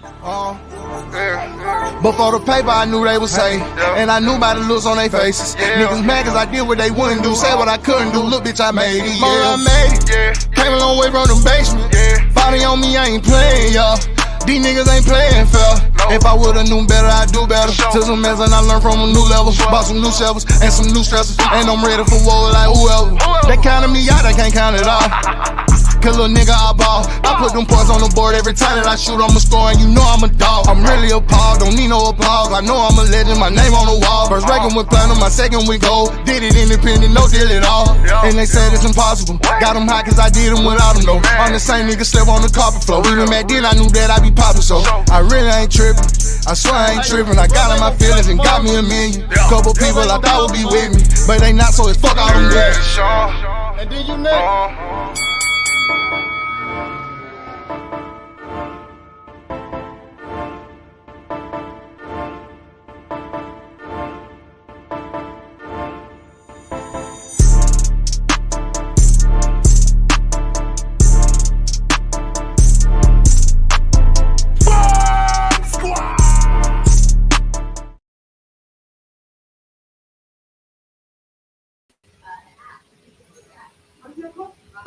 But for the paper, I knew they would say, and I knew by the looks on their faces. Niggas mad cause I did what they wouldn't do, say what I couldn't do. Look, bitch, I made it, I made it. Came a long way from the basement. Body on me, I ain't playing, y'all. These niggas ain't playing fair. If I would've known better, I'd do better. Took some mess and I learned from a new level. Bought some new shovels and some new stressors, and I'm ready for war like whoever. They counted me out, I can't count it all. Cause little nigga, I ball. I put them points on the board every time that I shoot, I'ma score, and you know I'm a dog. I'm really appalled, don't need no applause. I know I'm a legend, my name on the wall. First ranking with platinum, my second with gold. Did it independent, no deal at all. And they said it's impossible. Got them high cause I did them without them though. I'm the same nigga slept on the carpet floor. Even back then I knew that I'd be poppin', so I really ain't trippin'. I swear I ain't trippin'. I got in my feelings and got me a million. Couple people I thought would be with me, but they not, so it's fuck all them niggas. And then you next.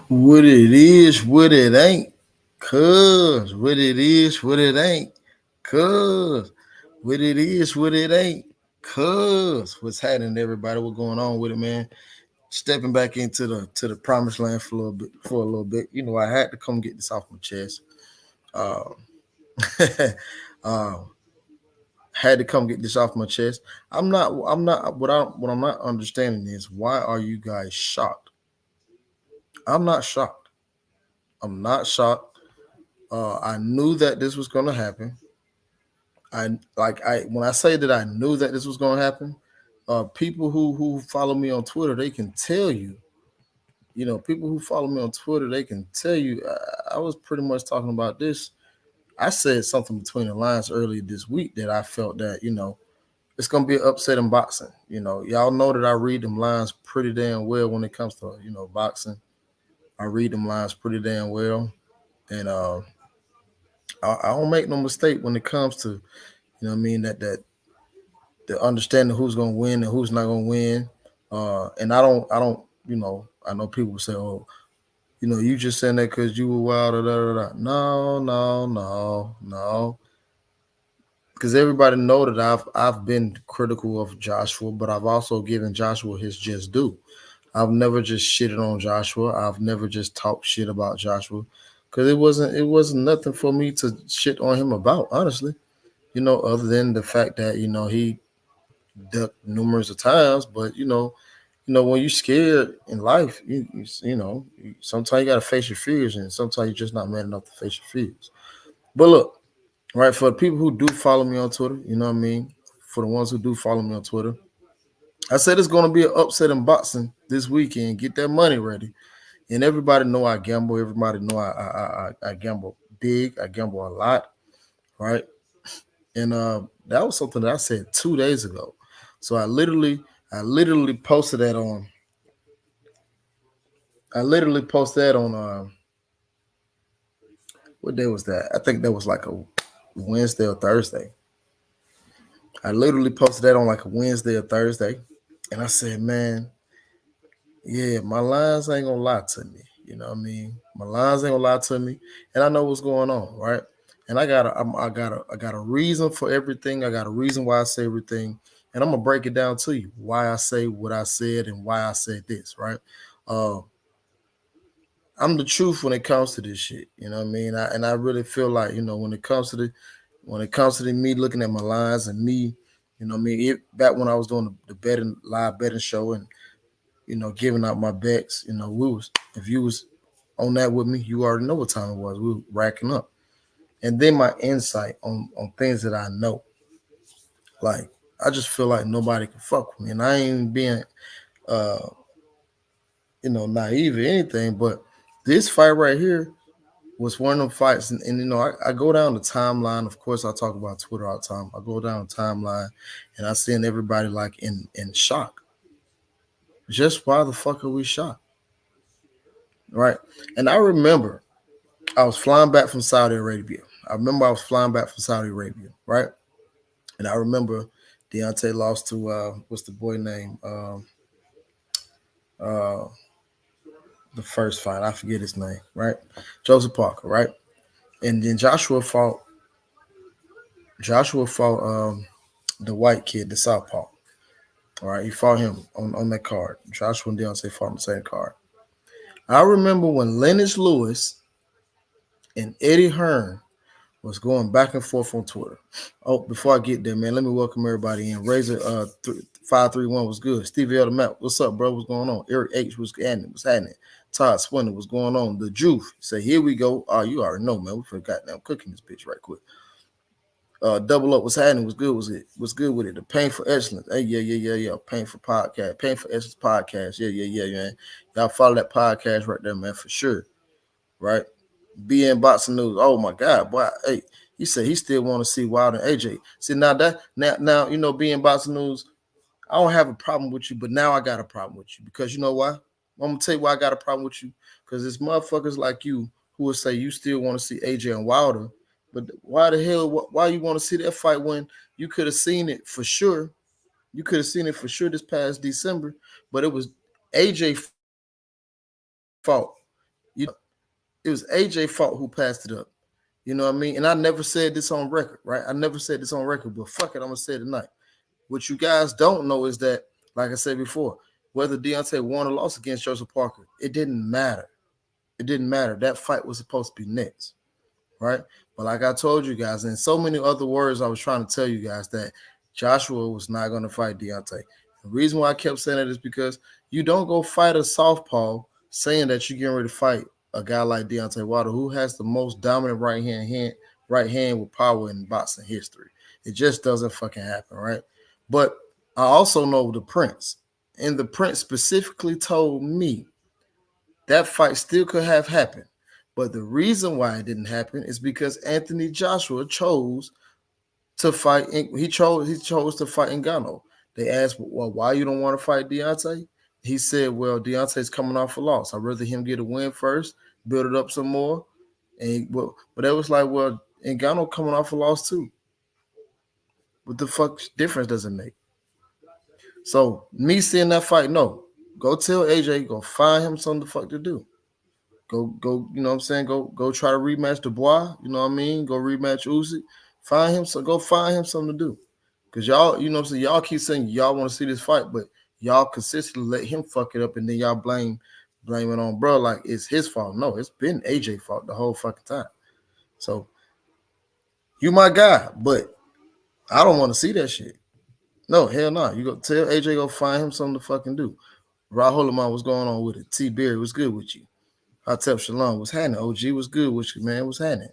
What it is, what it ain't, cuz. What it is, what it ain't, cuz. What it is, what it ain't, cuz. What's happening, everybody? What's going on with it, man? Stepping back into the promised land for a little bit. You know, I had to come get this off my chest. Had to come get this off my chest. What I'm not understanding is, why are you guys shocked? I'm not shocked. I'm not shocked. I knew that this was going to happen. When I say that I knew that this was going to happen, people who follow me on Twitter, they can tell you. You know, people who follow me on Twitter, they can tell you. I was pretty much talking about this. I said something between the lines earlier this week that I felt that, you know, it's going to be an upset in boxing. You know, y'all know that I read them lines pretty damn well when it comes to, you know, boxing. I read them lines pretty damn well. And I don't make no mistake when it comes to, you know what I mean, that the understanding who's gonna win and who's not gonna win. And I don't, you know, I know people say, oh, you know, you just saying that because you were wild, No. Because everybody know that I've been critical of Joshua, but I've also given Joshua his just due. I've never just shitted on Joshua. I've never just talked shit about Joshua, because it wasn't nothing for me to shit on him about, honestly. You know, other than the fact that, you know, he ducked numerous of times. But you know, when you're scared in life, sometimes you gotta face your fears, and sometimes you're just not man enough to face your fears. But look, right, for the people who do follow me on Twitter, you know what I mean. For the ones who do follow me on Twitter, I said it's going to be an upset in boxing this weekend. Get that money ready. And everybody know I gamble. Everybody know I gamble big. I gamble a lot, right? And that was something that I said 2 days ago. So I literally posted that on. I literally posted that on. What day was that? I think that was like a Wednesday or Thursday. I literally posted that on like a Wednesday or Thursday, and I said, man, yeah, my lines ain't gonna lie to me. You know what I mean? My lines ain't gonna lie to me, and I know what's going on, right? And I got a reason for everything. I got a reason why I say everything, and I'm gonna break it down to you why I say what I said and why I said this, right? I'm the truth when it comes to this shit. You know what I mean? I really feel like, you know, when it comes to me looking at my lines and me, you know what I mean, back when I was doing the live betting show and, you know, giving out my bets, you know, if you was on that with me, you already know what time it was. We were racking up. And then my insight on things that I know. Like, I just feel like nobody can fuck with me. And I ain't being naive or anything, but this fight right here was one of them fights. And you know, I go down the timeline. Of course, I talk about Twitter all the time. I go down the timeline and I send everybody like in shock. Just why the fuck are we shocked? Right. And I remember I was flying back from Saudi Arabia. I remember I was flying back from Saudi Arabia, right? And I remember Deontay lost to what's the boy name? Uh, the first fight, I forget his name, right? Joseph Parker, right? And then Joshua fought the white kid, the southpaw. All right, he fought him on that card. Joshua and Deontay fought on the same card. I remember when Lennox Lewis and Eddie Hearn was going back and forth on Twitter. Oh, before I get there, man, let me welcome everybody in. Razor 531 was good. Stevie L the Map, what's up, bro? What's going on? Eric H was happening. What's happening? Todd Swinton, what's going on? The Juve say, here we go. Oh, you already know, man. We forgot now. I'm cooking this bitch right quick. Double Up was happening. Was good. Was good with it. The Painful Excellence. Hey, yeah. Painful Podcast. Painful Excellence Podcast. Yeah, man. Y'all follow that podcast right there, man, for sure. Right? BN Boxing News. Oh my God, boy. Hey, he said he still want to see Wild and AJ. See now, you know, BN Boxing News, I don't have a problem with you, but now I got a problem with you because you know why? I'm gonna tell you why I got a problem with you. Because it's motherfuckers like you who will say you still want to see AJ and Wilder, but why the hell? Why you want to see that fight when you could have seen it for sure? You could have seen it for sure this past December, but it was AJ fault. It was AJ fault who passed it up. You know what I mean? And I never said this on record, right? I never said this on record, but fuck it, I'm gonna say it tonight. What you guys don't know is that, like I said before, whether Deontay won or lost against Joseph Parker, it didn't matter. It didn't matter. That fight was supposed to be next, right? But like I told you guys, and so many other words I was trying to tell you guys that Joshua was not going to fight Deontay. The reason why I kept saying that is because you don't go fight a southpaw saying that you're getting ready to fight a guy like Deontay Wilder, who has the most dominant right hand with power in boxing history. It just doesn't fucking happen, right? But I also know the Prince, and the Prince specifically told me that fight still could have happened. But the reason why it didn't happen is because Anthony Joshua chose to fight. He chose to fight Ngannou. They asked, well, why you don't want to fight Deontay? He said, well, Deontay's coming off a loss. I'd rather him get a win first, build it up some more. But it was like, well, Ngannou coming off a loss too. What the fuck difference does it make? So me seeing that fight, no. Go tell AJ, go find him something the fuck to do. Go, you know what I'm saying? Go try to rematch Dubois, you know what I mean? Go rematch Usyk. Go find him something to do. Because y'all, you know what I'm saying, y'all keep saying y'all want to see this fight, but y'all consistently let him fuck it up and then y'all blame it on bro like it's his fault. No, it's been AJ's fault the whole fucking time. So you my guy, but I don't want to see that shit. No, hell no. You go tell AJ go find him something to fucking do. Rahul Lamar, what's going on with it? T Berry, what's good with you? Hotep Shalom, what's happening? OG, what's good with you, man? What's happening?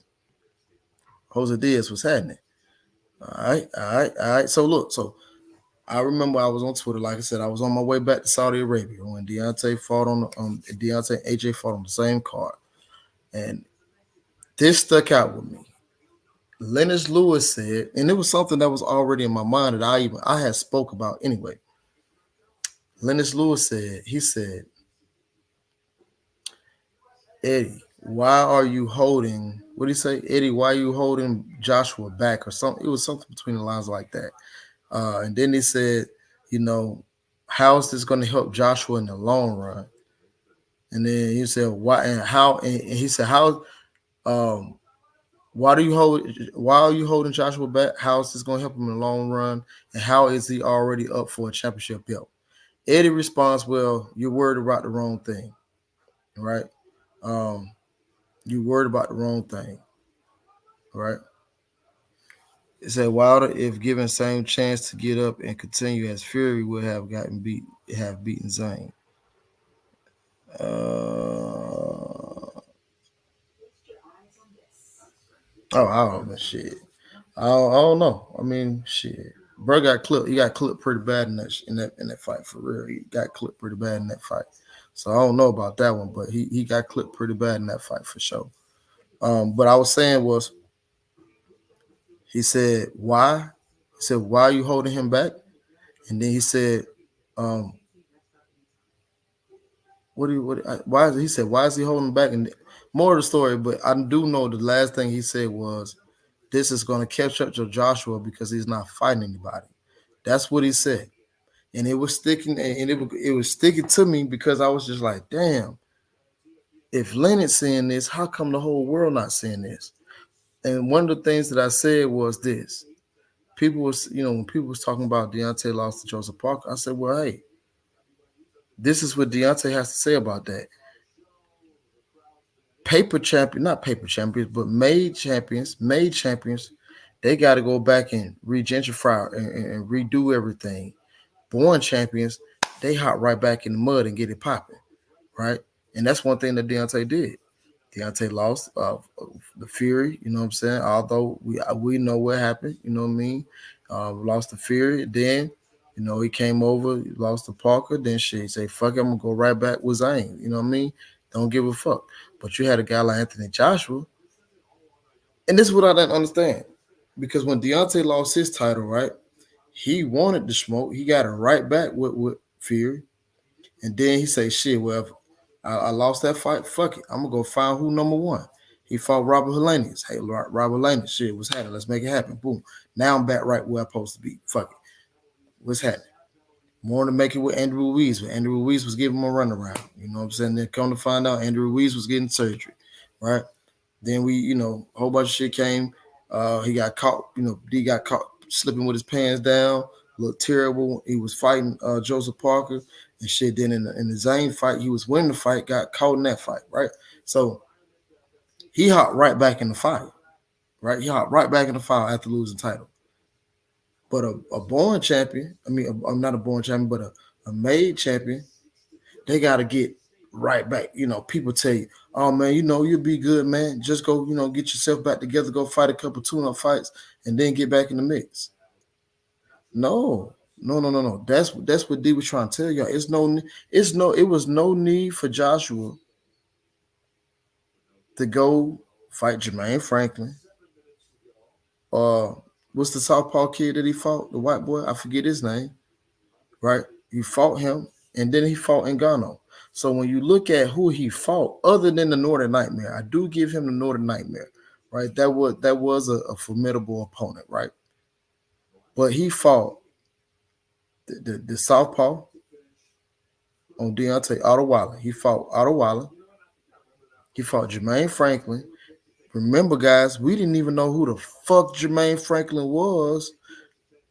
Jose Diaz, what's happening? All right. So I remember I was on Twitter, like I said, I was on my way back to Saudi Arabia when Deontay and AJ fought on the same card. And this stuck out with me. Lennox Lewis said, and it was something that was already in my mind that I had spoke about anyway. Lennox Lewis said, Eddie, why are you holding, what did he say? Eddie, why are you holding Joshua back or something? It was something between the lines like that. And then he said, you know, how is this going to help Joshua in the long run? And then he said, why and how? And he said, why are you holding Joshua back? How is this going to help him in the long run? And how is he already up for a championship belt? Eddie responds, well, you're worried about the wrong thing, right? You're worried about the wrong thing, right? It said Wilder, if given same chance to get up and continue as Fury, would have beaten Zayn. I don't know shit. I don't know. I mean, shit. Bro got clipped. He got clipped pretty bad in that fight for real. He got clipped pretty bad in that fight. So I don't know about that one, but he got clipped pretty bad in that fight for sure. But I was saying was, he said, why? He said, why are you holding him back? And then he said, why is he holding back? And more of the story, but I do know the last thing he said was, this is going to catch up to Joshua because he's not fighting anybody. That's what he said. And it was sticking, and it was sticking to me because I was just like, damn, if Leonard's seeing this, how come the whole world not seeing this? And one of the things that I said was this. People was, when people was talking about Deontay lost to Joseph Parker, I said, well, hey, this is what Deontay has to say about that. Not paper champions, but made champions, they got to go back and regentrify and redo everything. Born champions, they hop right back in the mud and get it popping, right? And that's one thing that Deontay did. Deontay lost the Fury, you know what I'm saying? Although we know what happened, you know what I mean? Lost the Fury. Then, he came over, lost to Parker. Then she say, fuck it, I'm going to go right back with Zayn. You know what I mean? Don't give a fuck. But you had a guy like Anthony Joshua. And this is what I didn't understand. Because when Deontay lost his title, right, he wanted the smoke. He got it right back with Fury. And then he say, shit, well, I lost that fight. Fuck it. I'm going to go find who number one. He fought Robert Helenius. Hey, Robert Helenius, shit, what's happening? Let's make it happen. Boom. Now I'm back right where I'm supposed to be. Fuck it. What's happening? More to make it with Andrew Ruiz. But Andrew Ruiz was giving him a runaround. You know what I'm saying? Then come to find out, Andrew Ruiz was getting surgery, right? Then we, a whole bunch of shit came. He got caught, D got caught slipping with his pants down. Looked terrible. He was fighting Joseph Parker and shit. Then in the Zayn fight, he was winning the fight, got caught in that fight, right? So he hopped right back in the fight, right? He hopped right back in the fight after losing title. But a born champion, I'm not a born champion, but a made champion, they got to get right back. People tell you, oh, man, you'll be good, man. Just go, get yourself back together, go fight a couple tune-up fights, and then get back in the mix. No. That's what D was trying to tell y'all. It was no need for Joshua to go fight Jermaine Franklin. What's the Southpaw kid that he fought? The white boy, I forget his name. Right? He fought him, and then he fought Ngannou. So when you look at who he fought, other than the Northern Nightmare, I do give him the Northern Nightmare. Right? That was a formidable opponent, right? But he fought the Southpaw on Deontay Ottawala. He fought Ottawala. He fought Jermaine Franklin. Remember, guys, we didn't even know who the fuck Jermaine Franklin was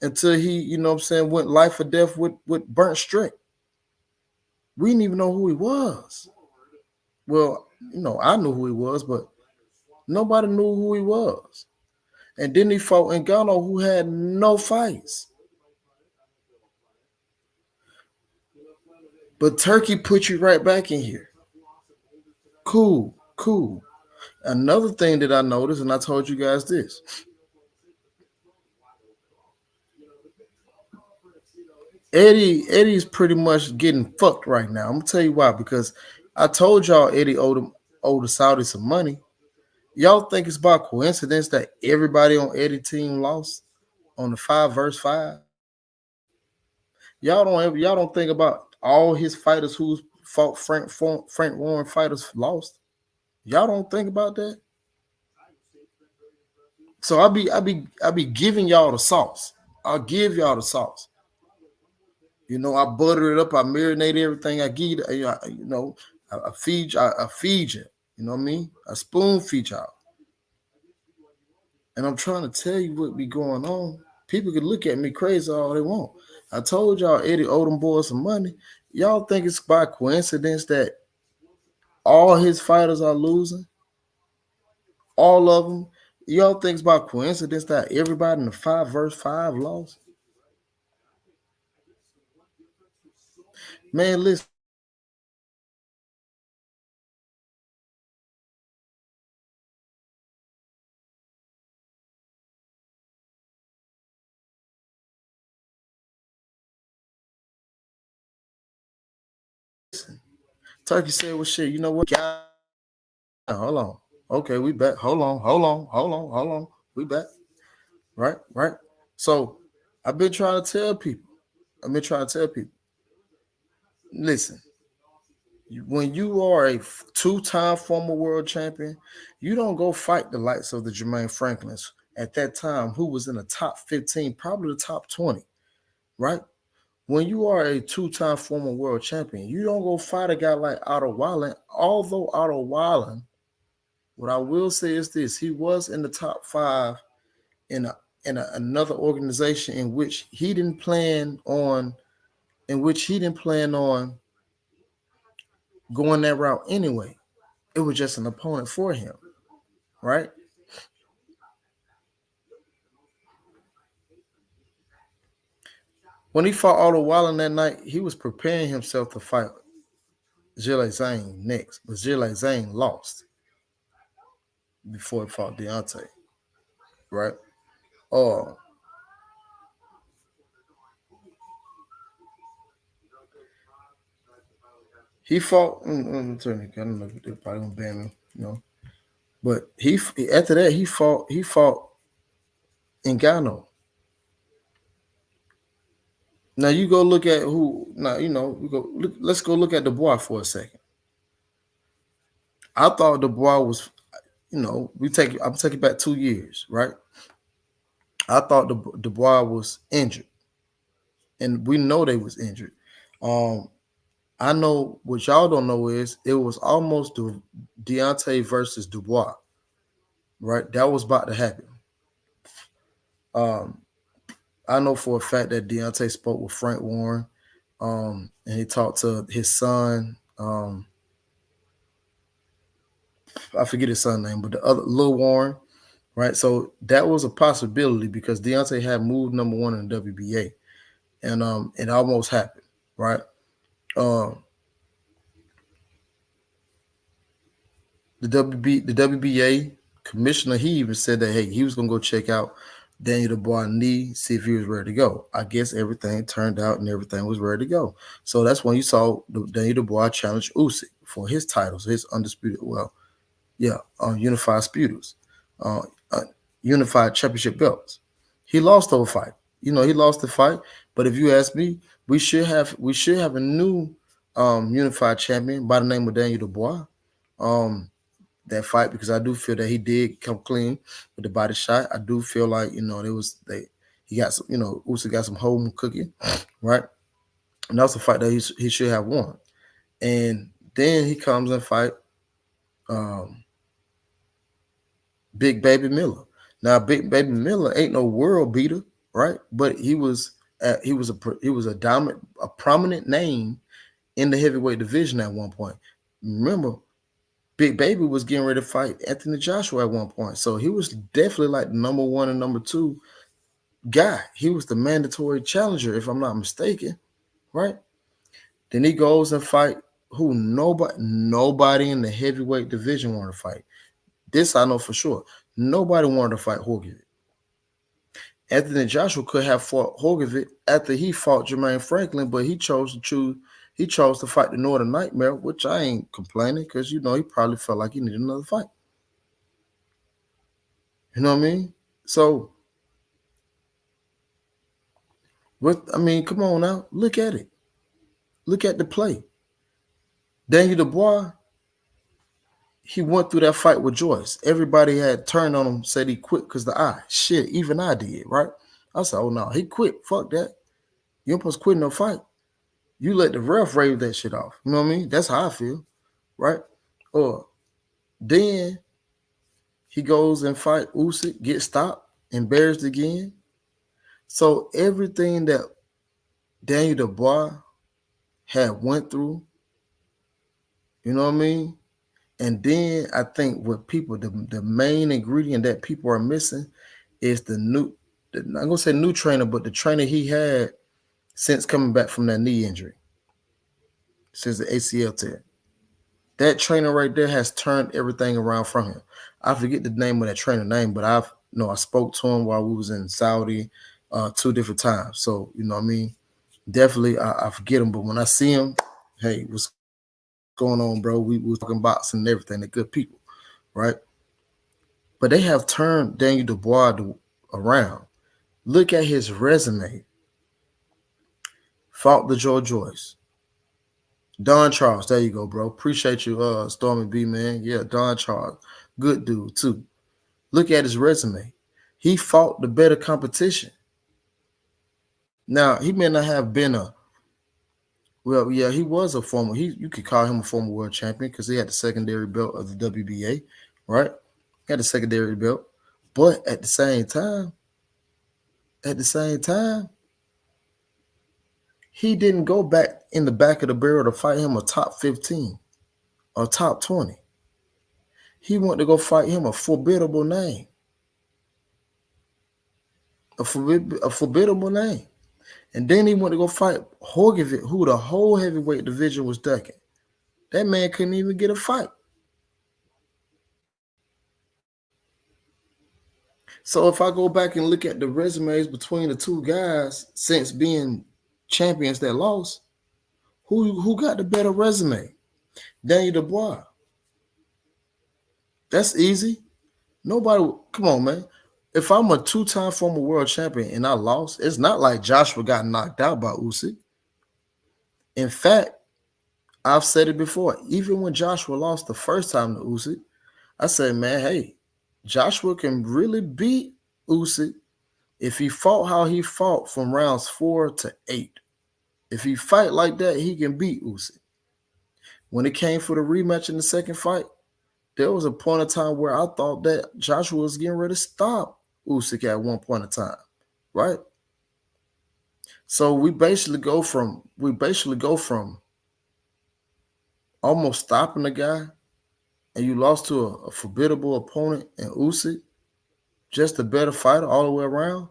until he, went life or death with Burnt Strick. We didn't even know who he was. Well, I knew who he was, but nobody knew who he was. And then he fought Ngannou, who had no fights. But Turkey put you right back in here. Cool. Another thing that I noticed, and I told you guys this. Eddie's pretty much getting fucked right now. I'm gonna tell you why, because I told y'all Eddie owed the Saudis some money. Y'all think it's by coincidence that everybody on Eddie's team lost on the 5-versus-5? Y'all don't think about all his fighters who fought Frank Warren fighters lost. Y'all don't think about that. So I be giving y'all the sauce. I'll give y'all the sauce. I butter it up. I marinate everything. I give you. I feed you. I feed you. You know what I mean? I spoon feed y'all. And I'm trying to tell you what be going on. People can look at me crazy all they want. I told y'all Eddie owed them boys some money. Y'all think it's by coincidence that all his fighters are losing? All of them? Y'all think it's by coincidence that everybody in the 5-versus-5 lost? Man, listen. Turkey said, well, shit, you know what? Hold on. Okay, we back. Hold on. We back. Right. So I've been trying to tell people. Listen, when you are a 2-time former world champion, you don't go fight the likes of the Jermaine Franklins at that time who was in the top 15, probably the top 20, right? When you are a two-time former world champion, you don't go fight a guy like Otto Wallen. Although Otto Wallen, what I will say is this: he was in the top 5 in another organization in which he didn't plan on, going that route anyway. It was just an opponent for him, right? When he fought Otto Wallen that night, he was preparing himself to fight Zhilei Zhang next, but Zhilei Zhang lost before he fought Deontay, right? Oh, he fought. I'm turning. I don't know if they probably gonna ban him, But he after that he fought. Ngannou. Now you go look at who. Now we go. Let's go look at Dubois for a second. I thought Dubois was. I'm taking back 2 years, right? I thought Dubois was injured, and we know they was injured. I know what y'all don't know is it was almost Deontay versus Dubois, right? That was about to happen. I know for a fact that Deontay spoke with Frank Warren, and he talked to his son. I forget his son's name, but the other Lil Warren, right? So that was a possibility because Deontay had moved number 1 in the WBA, and it almost happened, right? The WBA commissioner, he even said that, hey, he was gonna go check out Daniel Dubois' knee, see if he was ready to go. I guess everything turned out and everything was ready to go. So that's when you saw Daniel Dubois challenge Usyk for his titles, his undisputed, unified disputers, unified championship belts. He lost over fight. He lost the fight. But if you ask me, we should have a new unified champion by the name of Daniel Dubois. That fight, because I do feel that he did come clean with the body shot. I do feel like he got some, Usyk got some home cooking, right? And that's a fight that he should have won. And then he comes and fight Big Baby Miller. Now Big Baby Miller ain't no world beater, right? But he was a dominant, a prominent name in the heavyweight division at one point. Remember, Big Baby was getting ready to fight Anthony Joshua at one point. So he was definitely like the number 1 and number 2 guy. He was the mandatory challenger, if I'm not mistaken, right? Then he goes and fight who nobody in the heavyweight division wanted to fight. This I know for sure. Nobody wanted to fight Horgovich. Anthony Joshua could have fought Horgovich after he fought Jermaine Franklin, but he chose to fight the Northern Nightmare, which I ain't complaining because, he probably felt like he needed another fight. You know what I mean? So, come on now. Look at it. Look at the play. Daniel Dubois, he went through that fight with Joyce. Everybody had turned on him, said he quit because the eye. Shit, even I did, right? I said, oh, no, he quit. Fuck that. You ain't supposed to quit no fight. You let the ref rave that shit off. You know what I mean? That's how I feel, right? Or then he goes and fight Usyk, get stopped, embarrassed again. So everything that Daniel Dubois had went through, you know what I mean? And then I think what people, the main ingredient that people are missing is I'm going to say new trainer, but the trainer he had since coming back from that knee injury, since the ACL tear. That trainer right there has turned everything around from him. I forget the name of that trainer name, but I spoke to him while we was in Saudi 2 different times. So, you know what I mean? Definitely, I forget him, but when I see him, hey, what's going on, bro? We was talking boxing and everything. They're good people, right? But they have turned Daniel Dubois around. Look at his resume. Fought the Joe Joyce. Don Charles, there you go, bro. Appreciate you, Stormy B, man. Yeah, Don Charles. Good dude, too. Look at his resume. He fought the better competition. Now, he may not have been he was a former, you could call him a former world champion because he had the secondary belt of the WBA, right? He had the secondary belt. But at the same time, he didn't go back in the back of the barrel to fight him a top 15 or top 20. He went to go fight him a formidable name. A formidable name. And then he went to go fight Horgovich, who the whole heavyweight division was ducking. That man couldn't even get a fight. So if I go back and look at the resumes between the two guys since being champions that lost, who got the better resume? Daniel Dubois. That's easy. Nobody, come on, man. If I'm a two-time former world champion and I lost, it's not like Joshua got knocked out by Usyk. In fact, I've said it before. Even when Joshua lost the first time to Usyk, I said, man, hey, Joshua can really beat Usyk if he fought how he fought from rounds 4 to 8. If he fight like that, he can beat Usyk. When it came for the rematch in the second fight, there was a point of time where I thought that Joshua was getting ready to stop Usyk at one point in time, right? So we basically go from almost stopping the guy, and you lost to a formidable opponent in Usyk, just a better fighter all the way around,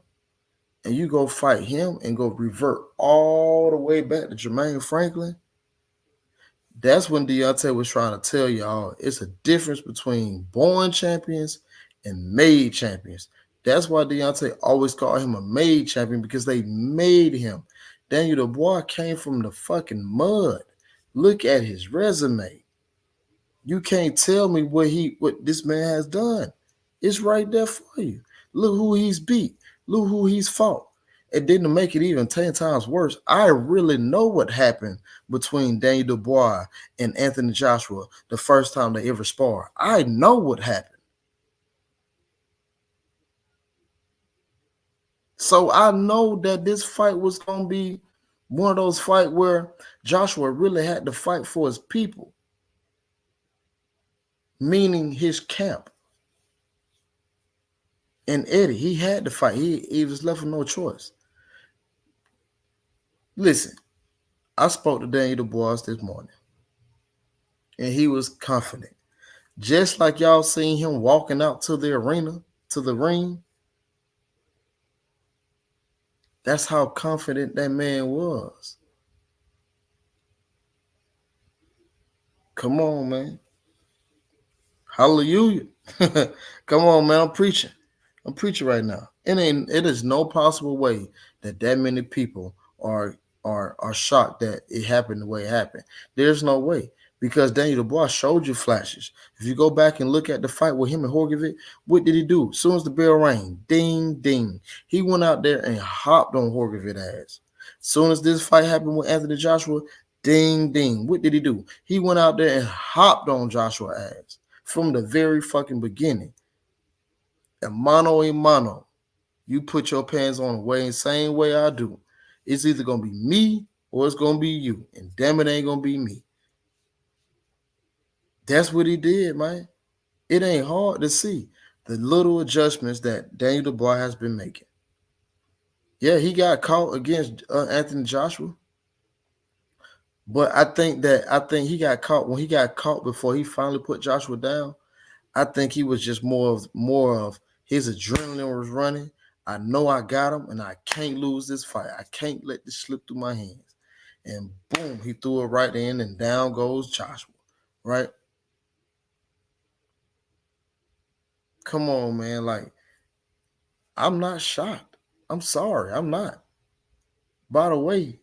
and you go fight him and go revert all the way back to Jermaine Franklin. That's when Deontay was trying to tell y'all it's a difference between born champions and made champions. That's why Deontay always called him a made champion, because they made him. Daniel Dubois came from the fucking mud. Look at his resume. You can't tell me what this man has done. It's right there for you. Look who he's beat. Look who he's fought. It didn't make it even 10 times worse. I really know what happened between Daniel Dubois and Anthony Joshua the first time they ever sparred. I know what happened. So I know that this fight was going to be one of those fights where Joshua really had to fight for his people, meaning his camp. And Eddie, he had to fight. He was left with no choice. Listen, I spoke to Daniel Dubois this morning, and he was confident. Just like y'all seen him walking out to the arena, to the ring. That's how confident that man was. Come on, man. Hallelujah. Come on, man. I'm preaching right now. It is no possible way that many people are shocked that it happened the way it happened. There's no way, because Daniel Dubois showed you flashes. If you go back and look at the fight with him and Horgovich, what did he do? As soon as the bell rang, ding, ding, he went out there and hopped on Horgovich's ass. As soon as this fight happened with Anthony Joshua, ding, ding, what did he do? He went out there and hopped on Joshua's ass from the very fucking beginning. And mano a mano, you put your pants on the same way I do. It's either going to be me or it's going to be you. And damn it, ain't going to be me. That's what he did, man. It ain't hard to see the little adjustments that Daniel Dubois has been making. Yeah, he got caught against Anthony Joshua. But I think he got caught when he got caught before he finally put Joshua down. I think he was just more of his adrenaline was running. I know I got him, and I can't lose this fight. I can't let this slip through my hands. And boom, he threw it right in, and down goes Joshua, right? Come on, man. Like, I'm not shocked. I'm sorry. I'm not. By the way,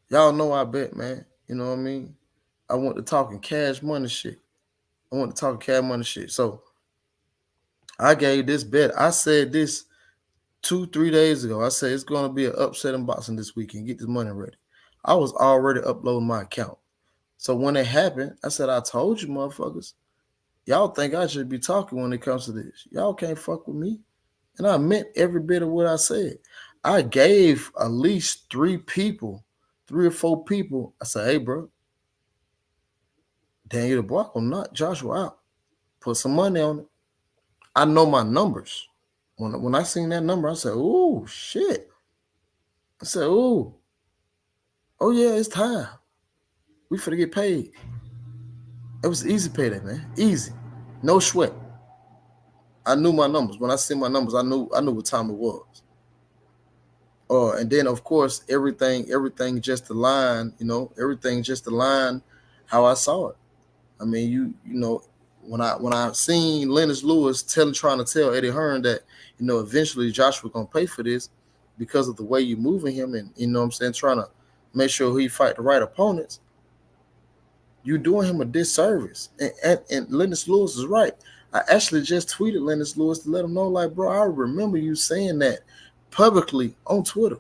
y'all know I bet, man. You know what I mean? I want to talking cash money shit. So I gave this bet. I said this 2-3 days ago. I said it's going to be an upset in boxing this weekend. Get this money ready. I was already uploading my account. So when it happened, I said, I told you, motherfuckers, y'all think I should be talking when it comes to this. Y'all can't fuck with me. And I meant every bit of what I said. I gave at least 3 or 4 people. I said, hey, bro, Daniel Dubois gonna knock Joshua out. Put some money on it. I know my numbers. When I seen that number, I said, ooh, shit. I said, ooh, oh yeah, it's time. We finna get paid. It was easy payday, man. Easy. No sweat. I knew my numbers. When I seen my numbers, I knew what time it was. And then of course everything just aligned, everything just aligned how I saw it. I mean, you know, when I seen Lennox Lewis trying to tell Eddie Hearn that, eventually Joshua gonna pay for this because of the way you moving him, and what I'm saying, trying to make sure he fight the right opponents, you doing him a disservice. And Lennox Lewis is right. I actually just tweeted Lennox Lewis to let him know, like, bro, I remember you saying that publicly on Twitter.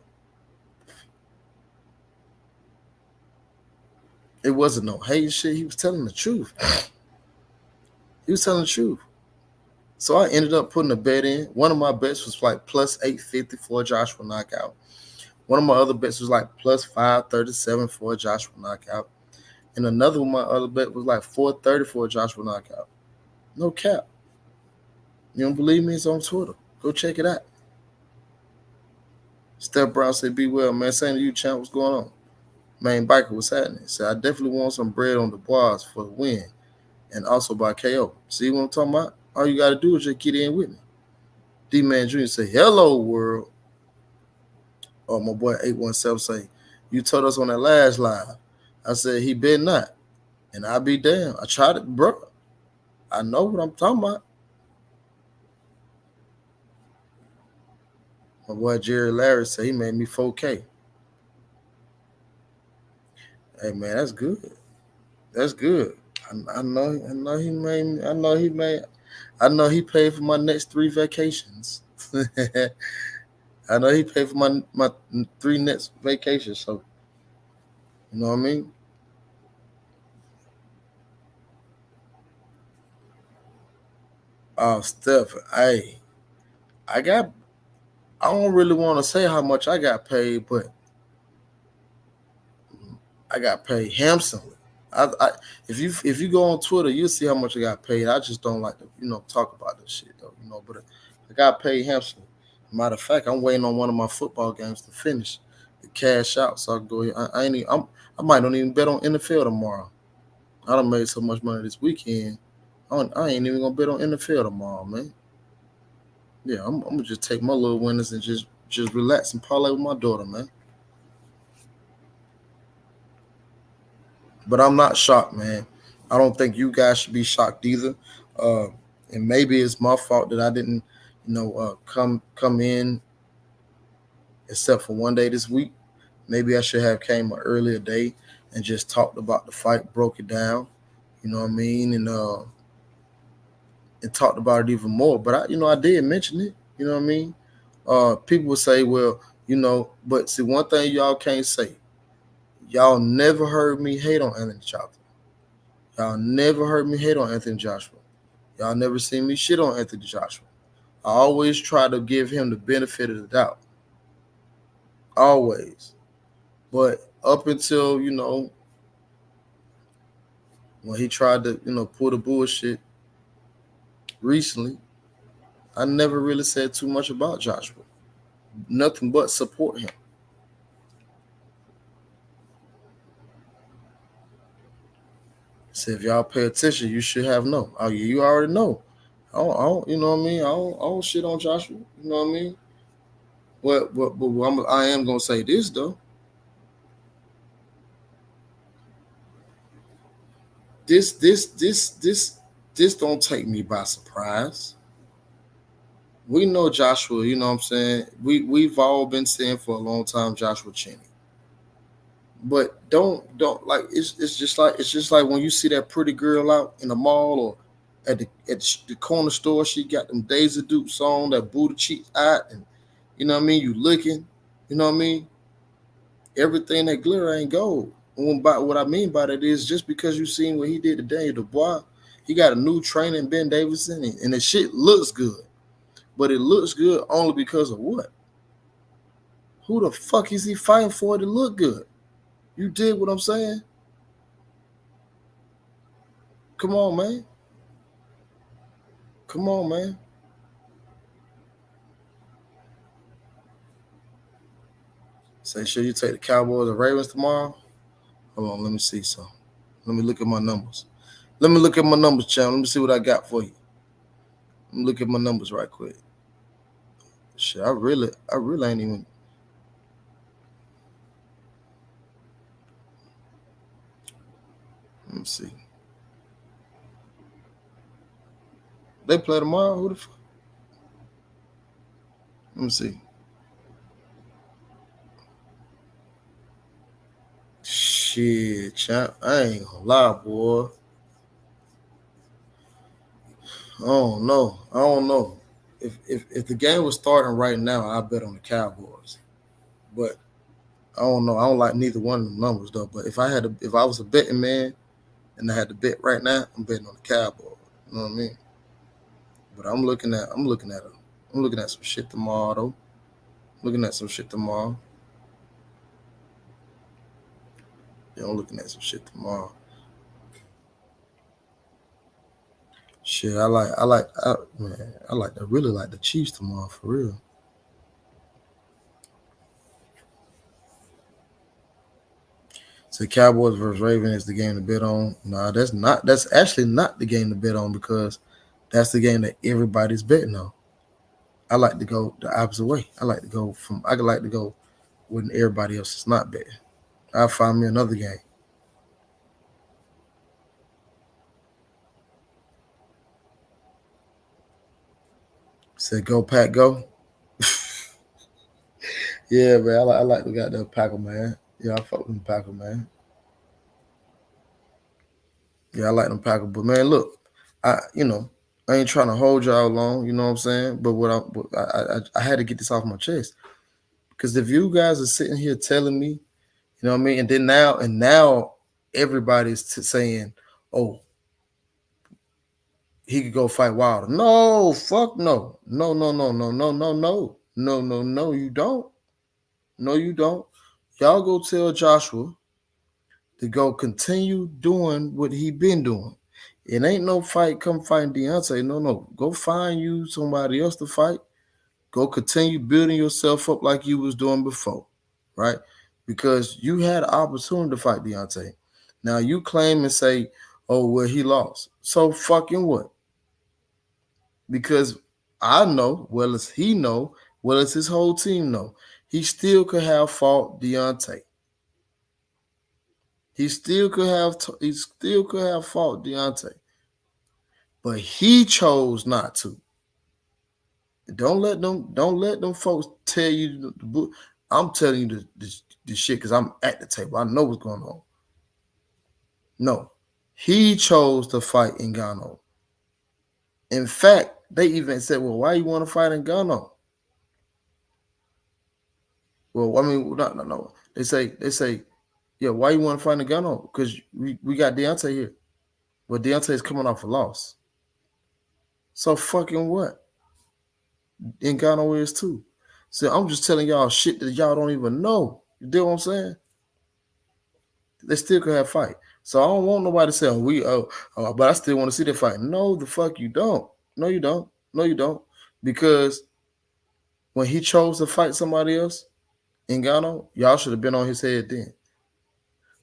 It wasn't no hate shit. He was telling the truth. He was telling the truth. So I ended up putting a bet in. One of my bets was like plus 850 for a Joshua knockout. One of my other bets was like plus 537 for a Joshua knockout. And another one, my other bet was like 430 for a Joshua knockout. No cap. You don't believe me? It's on Twitter. Go check it out. Steph Brown said, be well, man. Same to you, champ. What's going on? Main biker, what's happening? Said, I definitely want some bread on Dubois for the win. And also by KO. See what I'm talking about? All you got to do is just get in with me. D-Man Jr. say, hello, world. Oh, my boy 817 say, you told us on that last live. I said, he better not. And I be damn. I tried it, bro. I know what I'm talking about. My boy Jerry Larry said he made me 4K. Hey, man, that's good. That's good. I know he made me. I know he paid for my next 3 vacations. I know he paid for my 3 next vacations. So, you know what I mean? Oh, Steph, hey, I don't really want to say how much I got paid, but I got paid handsomely. If you go on Twitter, you'll see how much I got paid. I just don't like to, talk about this shit though, but I got paid handsomely. Matter of fact, I'm waiting on one of my football games to finish, to cash out, so I can go ahead. I might not even bet on NFL tomorrow. I done made so much money this weekend. I ain't even gonna bet on NFL tomorrow, man. Yeah, I'm gonna just take my little winners and just relax and parlay with my daughter, man. But I'm not shocked, man. I don't think you guys should be shocked either. And maybe it's my fault that I didn't, come in except for one day this week. Maybe I should have came an earlier day and just talked about the fight, broke it down, you know what I mean, and talked about it even more. But I did mention it, you know what I mean. People would say, well, but see, one thing y'all can't say, y'all never heard me hate on Anthony Joshua. Y'all never heard me hate on Anthony Joshua. Y'all never seen me shit on Anthony Joshua. I always try to give him the benefit of the doubt. Always. But up until, when he tried to, pull the bullshit recently, I never really said too much about Joshua. Nothing but support him. So if y'all pay attention, you should have known. Oh, yeah, you already know. I don't, you know what I mean? I don't shit on Joshua. You know what I mean? But I am gonna say this though. This don't take me by surprise. We know Joshua, you know what I'm saying? We've all been saying for a long time Joshua Cheney. But don't like it's just like when you see that pretty girl out in the mall or at the corner store, she got them Daisy Dukes on, that booty cheeks out, and you know what I mean, you looking, you know what I mean? Everything that glitter ain't gold. What I mean by that is just because you seen what he did to Daniel Dubois, he got a new trainer in Ben Davidson, and the shit looks good. But it looks good only because of what? Who the fuck is he fighting for to look good? You did what I'm saying? Come on, man. Come on, man. Say, should you take the Cowboys or Ravens tomorrow? Hold on, let me see some. Let me look at my numbers. Let me look at my numbers, champ. Let me see what I got for you. Let me look at my numbers right quick. Shit, I really ain't even. Let me see. They play tomorrow? Who the fuck? Let me see. Shit, champ. I ain't gonna lie, boy. I don't know. If the game was starting right now, I bet on the Cowboys. But I don't know. I don't like neither one of them numbers though. But if I was a betting man and I had to bet right now, I'm betting on the Cowboys. You know what I mean? But I'm looking at some shit tomorrow though. Looking at some shit tomorrow. Yeah, I'm looking at some shit tomorrow. Shit, I really like the Chiefs tomorrow for real. So Cowboys versus Ravens is the game to bet on. Nah, that's actually not the game to bet on because that's the game that everybody's betting on. I like to go the opposite way. I like to go when everybody else is not betting. I'll find me another game. Say go Pack go. Yeah, man. I like the goddamn Packer, man. Yeah, I fuck with the Packer, man. Yeah, I like them Packer. But man, look, I ain't trying to hold y'all long, you know what I'm saying? But I had to get this off my chest. Because if you guys are sitting here telling me, you know what I mean, and then now everybody's saying, oh, he could go fight Wilder. No, fuck no. No, no, no, no, no, no, no. No, no, no, you don't. No, you don't. Y'all go tell Joshua to go continue doing what he been doing. It ain't no fight, come fighting Deontay. No, no. Go find you somebody else to fight. Go continue building yourself up like you was doing before, right? Because you had an opportunity to fight Deontay. Now you claim and say, oh, well, he lost. So fucking what? Because I know, well as he know, well as his whole team know, he still could have fought Deontay. He still could have fought Deontay. But he chose not to. Don't let them folks tell you the book. I'm telling you the shit because I'm at the table. I know what's going on. No, he chose to fight Ngannou. In fact, they even said, "Well, why you want to fight Ngannou?" Well, I mean, no. They say, yeah, why you want to fight Ngannou? Because we got Deontay here. Well, Deontay's coming off a loss. So fucking what? Ngannou is too. So I'm just telling y'all shit that y'all don't even know. You know what I'm saying? They still could have fight. So I don't want nobody to say, but I still want to see the fight. No, the fuck you don't. No, you don't. No, you don't. Because when he chose to fight somebody else, Ngannou, y'all should have been on his head then.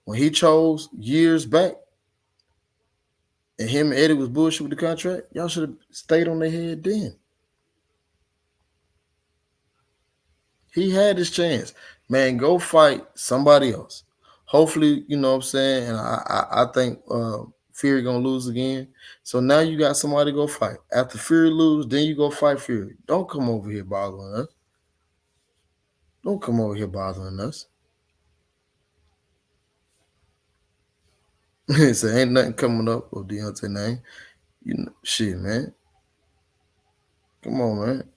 When he chose years back, and him and Eddie was bullshit with the contract, y'all should have stayed on their head then. He had his chance. Man, go fight somebody else. Hopefully, you know what I'm saying? And I think Fury gonna lose again. So now you got somebody to go fight. After Fury lose, then you go fight Fury. Don't come over here bothering us. Don't come over here bothering us. So ain't nothing coming up with Deontay name. You know, shit, man. Come on, man.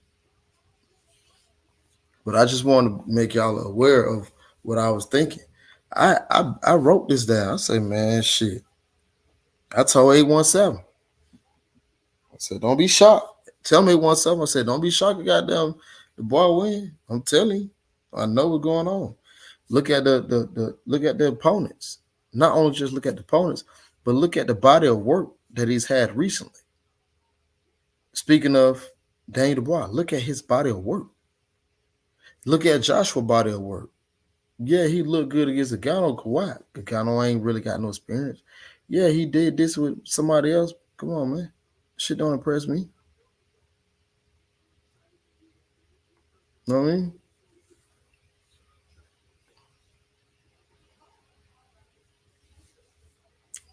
But I just want to make y'all aware of what I was thinking. I wrote this down. I say, man, shit. I told 817. I said, don't be shocked. Tell me 817. I said, don't be shocked. Goddamn, the boy win. I'm telling you. I know what's going on. Look at the look at the opponents. Not only just look at the opponents, but look at the body of work that he's had recently. Speaking of Daniel Dubois, look at his body of work. Look at Joshua's body of work. Yeah, he looked good against Gano Kawhi. Gano ain't really got no experience. Yeah, he did this with somebody else. Come on, man. Shit don't impress me. You know what I mean?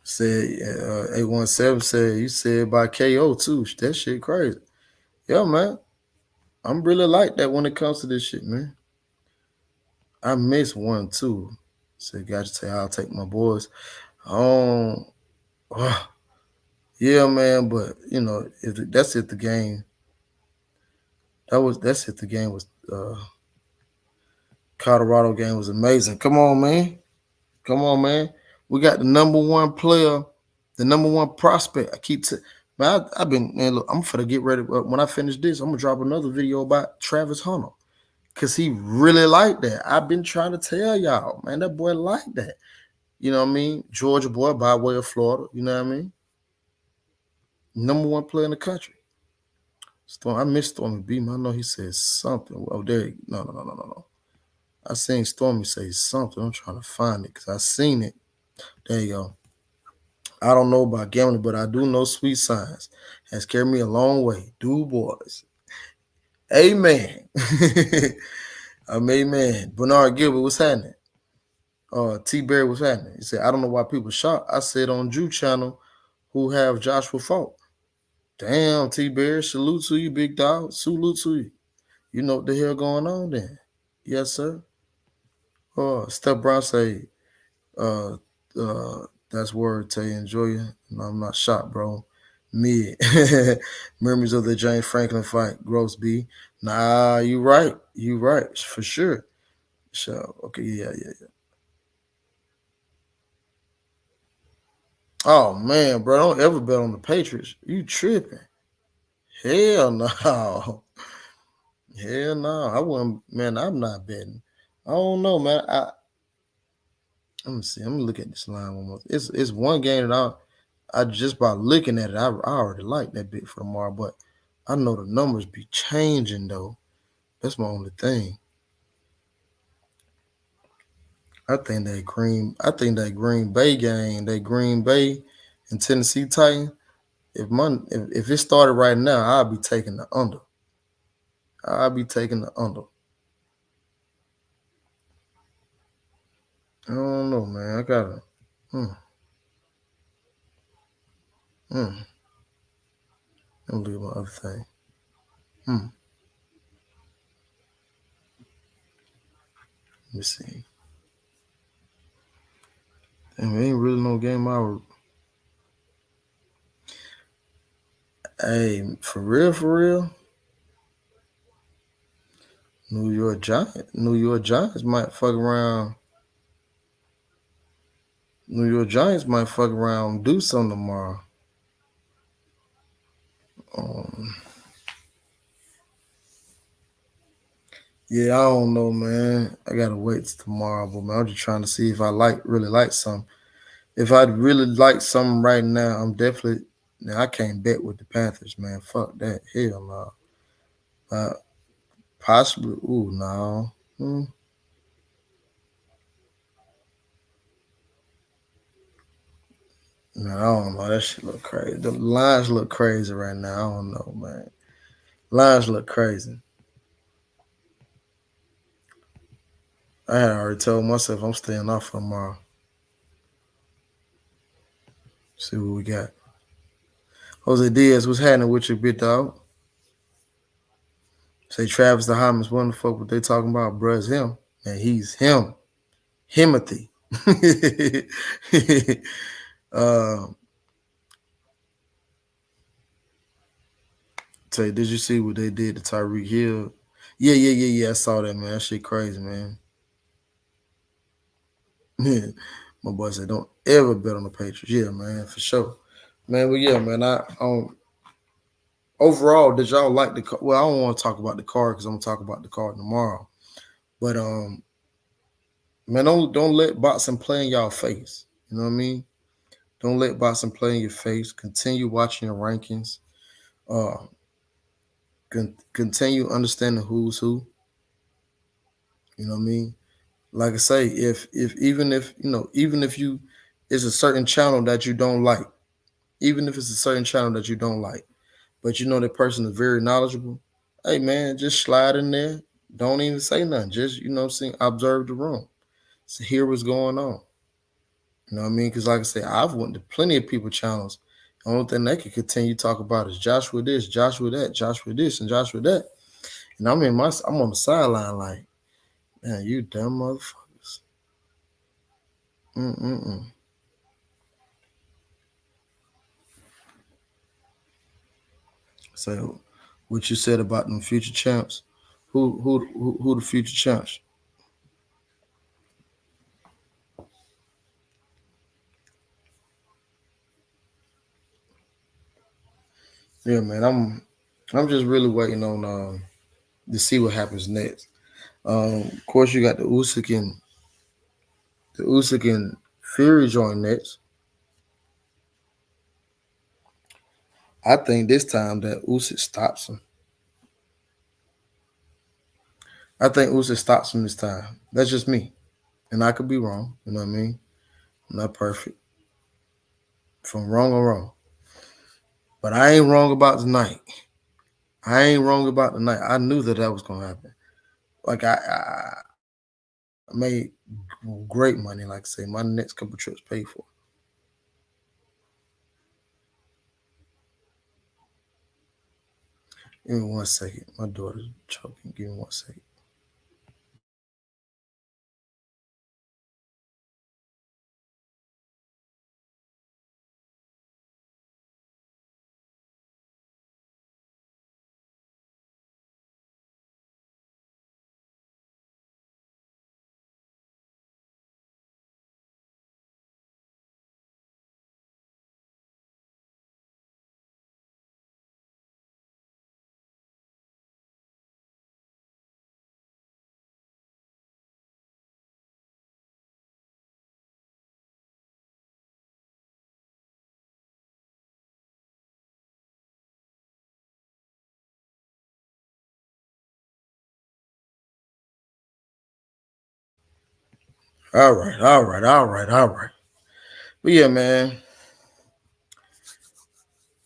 Said 817 said you said by KO too. That shit crazy. Yeah, man. I'm really like that when it comes to this shit, man. I missed one too. Said got to say I'll take my boys. Um yeah, man, but you know, that's it the game. That's it the game was Colorado game was amazing. Come on, man. Come on, man. We got the number one player, the number one prospect. Man, I've been, man, look, I'm finna get ready. When I finish this, I'm gonna drop another video about Travis Hunter. Cause he really like that. I've been trying to tell y'all, man, that boy like that. You know what I mean? Georgia boy by way of Florida. You know what I mean? Number one player in the country. Storm, I missed Stormy Beam. I know he said something. Oh, there. No. I seen Stormy say something. I'm trying to find it because I seen it. There you go. I don't know about gambling, but I do know sweet signs has carried me a long way. Dubois. Amen. Amen. Bernard Gilbert, what's happening? T Berry, what's happening? He said, I don't know why people shocked. I said on Jew channel who have Joshua Falk. Damn, T Berry, salute to you, big dog. Salute to you. You know what the hell going on then? Yes, sir. Step Brown say, uh, that's word to you. Enjoy you. No, I'm not shocked, bro. Mid. Memories of the James Franklin fight. Gross B. Nah, you right. You right. For sure. So, okay, yeah. Oh, man, bro. Don't ever bet on the Patriots. You tripping. Hell no. Hell no. I wouldn't, man, I'm not betting. I don't know, man. Let me see. Let me look at this line one more. It's one game that I just by looking at it, I already like that bit for tomorrow, but I know the numbers be changing though. That's my only thing. I think that Green Bay game, that Green Bay and Tennessee Titan, if it started right now, I'll be taking the under. I'll be taking the under. I don't know, man. I gotta. Hmm. Hmm. Let me look at my other thing. Hmm. Let me see. Damn, it ain't really no game I would. Hey, for real, for real. New York Giants might fuck around. New York Giants might fuck around and do something tomorrow. Um, yeah, I don't know, man. I gotta wait till tomorrow, but man, I'm just trying to see if I really like something. If I really like something right now, I'm definitely. Now I can't bet with the Panthers, man. Fuck that. Hell no. Possibly. Ooh, no. Man, I don't know. That shit look crazy. The lines look crazy right now. I don't know, man. Lines look crazy. I had already told myself I'm staying off for tomorrow. See what we got. Jose Diaz, what's happening with you, big dog? Say Travis the Hyman's what the fuck what they talking about, bruh. It's him. And he's him. Himothy. uh say, did you see what they did to Tyreek Hill? Yeah. I saw that, man. That shit crazy, man. Yeah. My boy said, "Don't ever bet on the Patriots." Yeah, man, for sure, man. But yeah, man. Overall, did y'all like the car? Well, I don't want to talk about the car because I'm gonna talk about the car tomorrow. But man, don't let boxing play in y'all face. You know what I mean? Don't let boxing play in your face. Continue watching your rankings. Uh, continue understanding who's who. You know what I mean? Like I say, even if you it's a certain channel that you don't like, even if it's a certain channel that you don't like, but you know that person is very knowledgeable. Hey man, just slide in there. Don't even say nothing. Just observe the room. So hear what's going on. You know what I mean? Because like I said, I've went to plenty of people channels. The only thing they can continue to talk about is Joshua this, Joshua that, Joshua this, and Joshua that. And I'm on the sideline like, man, you dumb motherfuckers. Mm-mm-mm. So, what you said about them future champs? Who the future champs? Yeah, man. I'm just really waiting on to see what happens next. Of course, you got the Usyk and Fury join next. I think this time that Usyk stops him. I think Usyk stops him this time. That's just me, and I could be wrong. You know what I mean? I'm not perfect. If I'm wrong, I'm wrong. But I ain't wrong about tonight. I ain't wrong about tonight. I knew that was gonna happen. Like I made great money. Like I say, my next couple trips paid for. Give me 1 second. My daughter's choking. Give me 1 second. All right, all right, all right, all right. But yeah, man,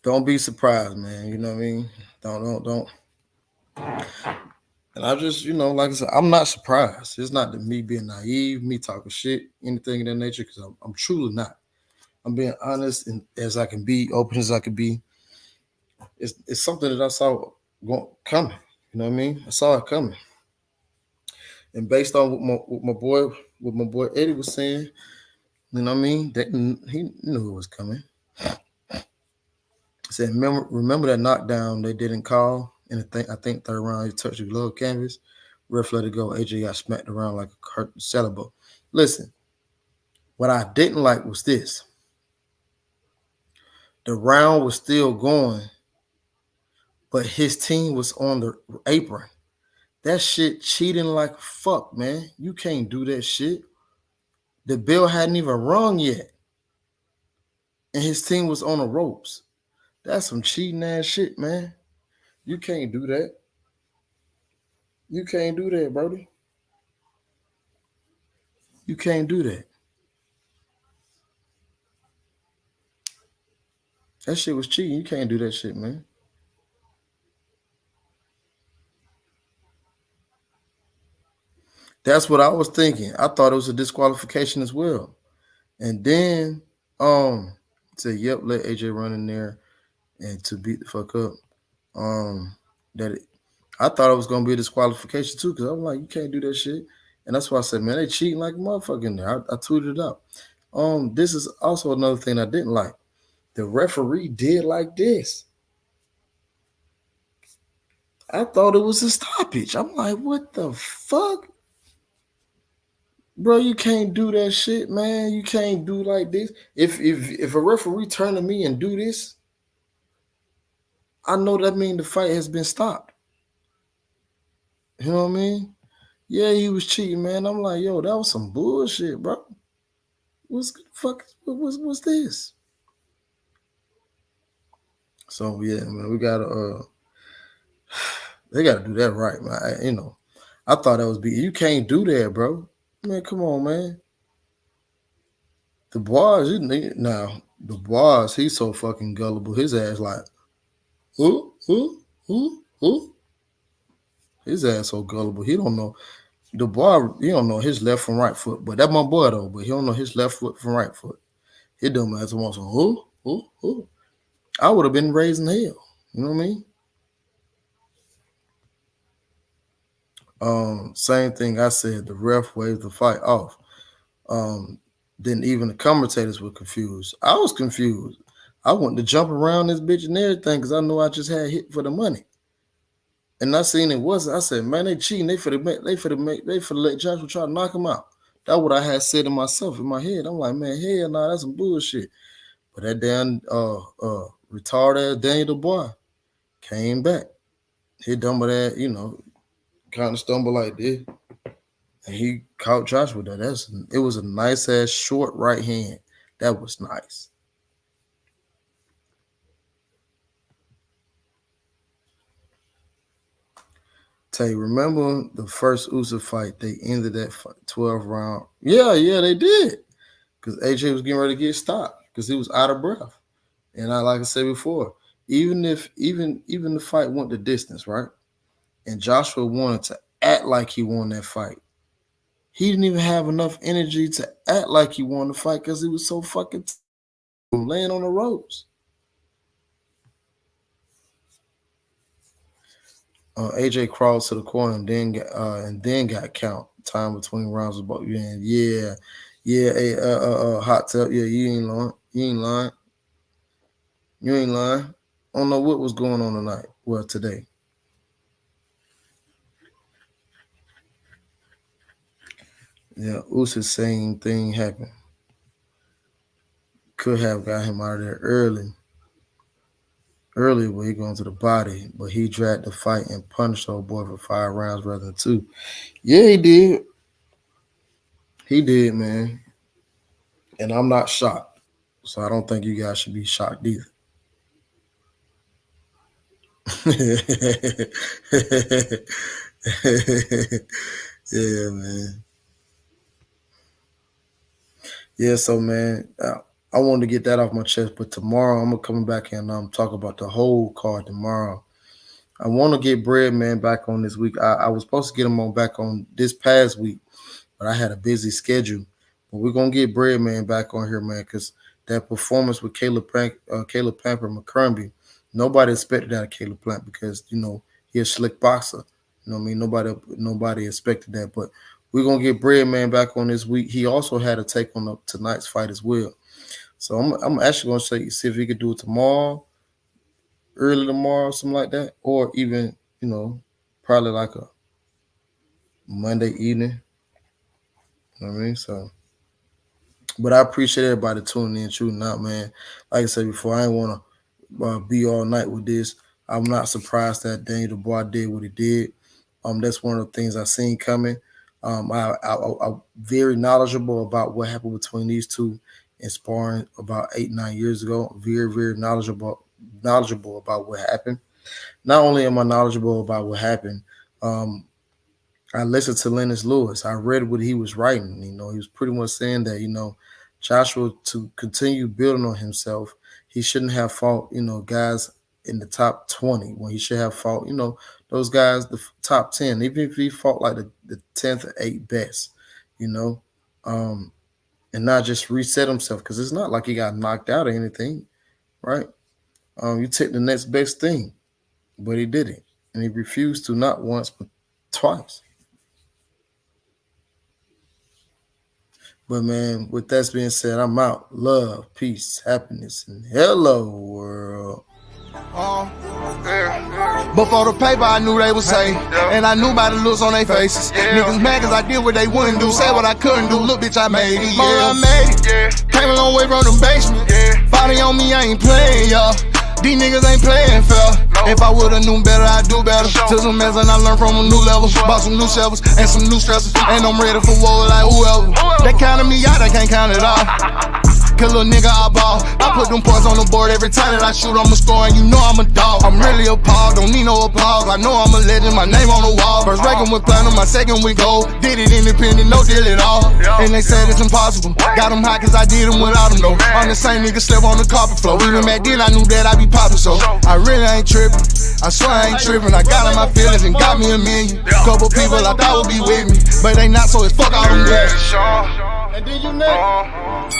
don't be surprised, man. You know what I mean? Don't. And I just, like I said, I'm not surprised. It's not that me being naive, me talking shit, anything of that nature, because I'm truly not. I'm being honest and as I can be, open as I can be. It's something that I saw coming. You know what I mean? I saw it coming. And based on what my boy Eddie was saying, you know what I mean? That he knew it was coming. He said, remember that knockdown they didn't call in I think third round. He touched the glove canvas. Ref let it go. AJ got smacked around like a curtain sailboat. Listen, what I didn't like was this. The round was still going, but his team was on the apron. That shit cheating like fuck, man. You can't do that shit. The bell hadn't even rung yet, and his team was on the ropes. That's some cheating ass shit, man. You can't do that. You can't do that, Brody. You can't do that. That shit was cheating. You can't do that shit, man. That's what I was thinking. I thought it was a disqualification as well. And then said, yep, let AJ run in there and to beat the fuck up. Um that it, I thought it was gonna be a disqualification too, because I'm like, you can't do that shit. And that's why I said, man, they cheating like a motherfucker in there. I tweeted it out. This is also another thing I didn't like. The referee did like this. I thought it was a stoppage. I'm like, what the fuck? Bro, you can't do that shit, man. You can't do like this. If a referee turn to me and do this, I know that means the fight has been stopped. You know what I mean? Yeah, he was cheating, man. I'm like, yo, that was some bullshit, bro. What's the fuck? What's this? So yeah, man, we gotta they gotta do that right, man. I thought that was you can't do that, bro. Man, come on, man. Dubois, now Dubois, he's so fucking gullible. His ass like, ooh, ooh, ooh, ooh. His ass so gullible. He don't know Dubois. He don't know his left from right foot. But that's my boy though. But he don't know his left foot from right foot. He dumb ass wants some ooh, ooh, ooh. I would have been raised in hell. You know what I mean? Same thing I said. The ref waved the fight off. Then even the commentators were confused. I was confused. I wanted to jump around this bitch and everything because I knew I just had hit for the money. And I seen it wasn't. I said, man, they cheating. They for let Joshua try to knock him out. That's what I had said to myself in my head. I'm like, man, hell nah, that's some bullshit. But that damn retarded Daniel Dubois came back. He done with that, kind of stumble like this. And he caught Joshua with that. It was a nice ass short right hand. That was nice. Tay, remember the first Usyk fight? They ended that 12 round. Yeah, they did. Because AJ was getting ready to get stopped because he was out of breath. And like I said before, even the fight went the distance, right? And Joshua wanted to act like he won that fight. He didn't even have enough energy to act like he won the fight because he was so fucking laying on the ropes. AJ crawled to the corner and then got count. Time between rounds was about hot tub. Yeah, you ain't lying. You ain't lying. I don't know what was going on tonight. Well, today. Yeah, Usyk same thing happened. Could have got him out of there earlier when he going to the body, but he dragged the fight and punished old boy for 5 rounds rather than 2. Yeah, he did. He did, man. And I'm not shocked. So I don't think you guys should be shocked either. Yeah, man. Yeah, so man, I wanted to get that off my chest, but tomorrow I'm gonna come back and talk about the whole card tomorrow. I want to get Bread Man back on this week. I was supposed to get him on back on this past week, but I had a busy schedule. But we're gonna get Bread Man back on here, man, because that performance with Caleb Pamper McCurmbie, nobody expected that of Caleb Plant because he's a slick boxer. You know what I mean? Nobody expected that, but we're gonna get Bread Man back on this week. He also had a take on tonight's fight as well. So I'm actually gonna see if he could do it tomorrow, early tomorrow, something like that, or even probably like a Monday evening. You know what I mean? So, but I appreciate everybody tuning in, tuning out, man. Like I said before, I ain't want to be all night with this. I'm not surprised that Daniel Dubois did what he did. That's one of the things I seen coming. I'm very knowledgeable about what happened between these two in sparring about 8-9 years ago. Very, very knowledgeable about what happened. Not only am I knowledgeable about what happened, I listened to Lennox Lewis. I read what he was writing. He was pretty much saying that, Joshua, to continue building on himself, he shouldn't have fought, guys in the top 20 when he should have fought, those guys, the top 10, even if he fought like the 10th or 8th best, and not just reset himself because it's not like he got knocked out or anything, right? You take the next best thing, but he didn't. And he refused to, not once, but twice. But man, with that being said, I'm out. Love, peace, happiness, and hello world. Before the paper, I knew they would say, and I knew by the looks on their faces. Niggas mad cause I did what they wouldn't do, say what I couldn't do. Look, bitch, I made it, I made it. Came a long way from the basement. Body on me, I ain't playing, y'all. These niggas ain't playing fair. If I would've known better, I'd do better. Took some mess and I learned from a new level. Bought some new shovels and some new stressors. And I'm ready for war like whoever. They counted me out, I can't count it all. Cause little nigga, I ball. I put them points on the board every time that I shoot, I'ma score, and you know I'm a dog. I'm really appalled, don't need no applause. I know I'm a legend, my name on the wall. First record with platinum, my second with gold. Did it independent, no deal at all. And they said it's impossible. Got them high cause I did them without them though. I'm the same nigga slept on the carpet floor. Even back then I knew that I'd be poppin', so I really ain't trippin'. I swear I ain't trippin'. I got in my feelings and got me a million. Couple people I thought would be with me, but they not, so it's fuck all them niggas. And then you next.